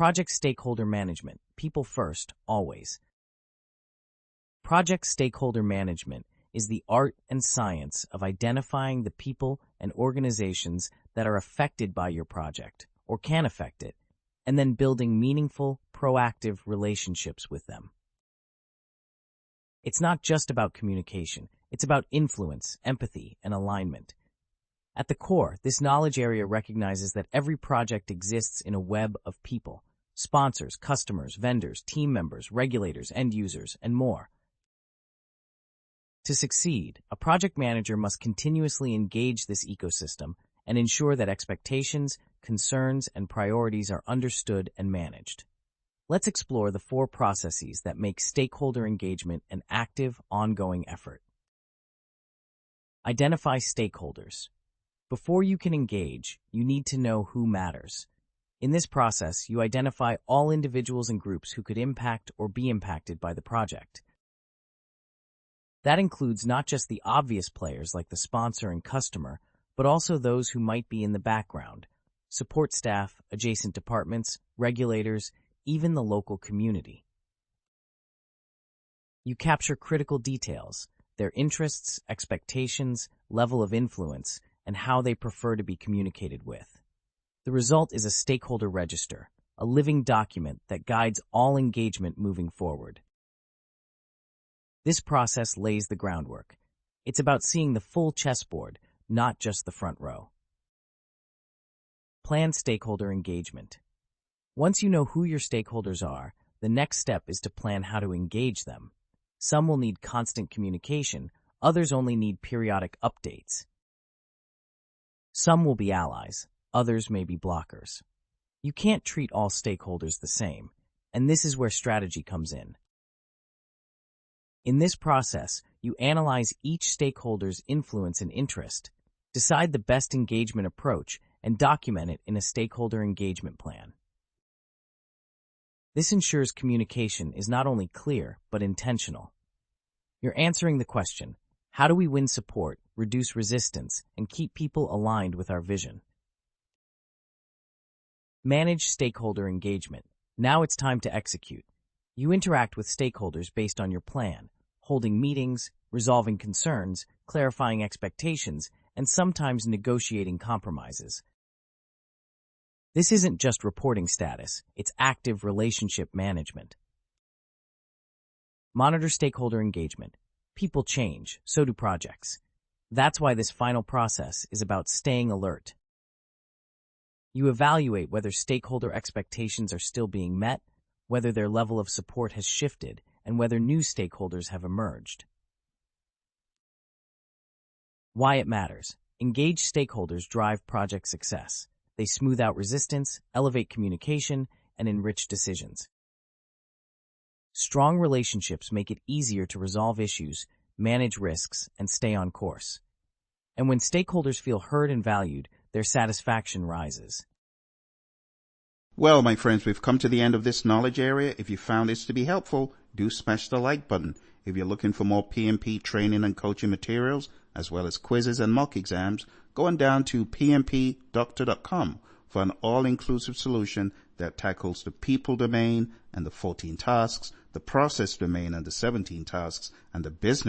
Project stakeholder management, people first, always. Project stakeholder management is the art and science of identifying the people and organizations that are affected by your project or can affect it, and then building meaningful, proactive relationships with them. It's not just about communication, it's about influence, empathy, and alignment. At the core, this knowledge area recognizes that every project exists in a web of people, sponsors, customers, vendors, team members, regulators, end users, and more. To succeed, a project manager must continuously engage this ecosystem and ensure that expectations, concerns, and priorities are understood and managed. Let's explore the 4 processes that make stakeholder engagement an active, ongoing effort. Identify stakeholders. Before you can engage, you need to know who matters. In this process, you identify all individuals and groups who could impact or be impacted by the project. That includes not just the obvious players like the sponsor and customer, but also those who might be in the background: support staff, adjacent departments, regulators, even the local community. You capture critical details, their interests, expectations, level of influence, and how they prefer to be communicated with. The result is a stakeholder register, a living document that guides all engagement moving forward. This process lays the groundwork. It's about seeing the full chessboard, not just the front row. Plan stakeholder engagement. Once you know who your stakeholders are, the next step is to plan how to engage them. Some will need constant communication, others only need periodic updates. Some will be allies, others may be blockers. You can't treat all stakeholders the same, and this is where strategy comes in. In this process, you analyze each stakeholder's influence and interest, decide the best engagement approach, and document it in a stakeholder engagement plan. This ensures communication is not only clear, but intentional. You're answering the question, how do we win support, reduce resistance, and keep people aligned with our vision? Manage stakeholder engagement. Now it's time to execute. You interact with stakeholders based on your plan, holding meetings, resolving concerns, clarifying expectations, and sometimes negotiating compromises. This isn't just reporting status, it's active relationship management. Monitor stakeholder engagement. People change, so do projects. That's why this final process is about staying alert. You evaluate whether stakeholder expectations are still being met, whether their level of support has shifted, and whether new stakeholders have emerged. Why it matters. Engaged stakeholders drive project success. They smooth out resistance, elevate communication, and enrich decisions. Strong relationships make it easier to resolve issues, manage risks, and stay on course. And when stakeholders feel heard and valued, their satisfaction rises. Well, my friends, we've come to the end of this knowledge area. If you found this to be helpful, do smash the like button. If you're looking for more PMP training and coaching materials, as well as quizzes and mock exams, go on down to pmpdoctor.com for an all-inclusive solution that tackles the people domain and the 14 tasks, the process domain and the 17 tasks, and the business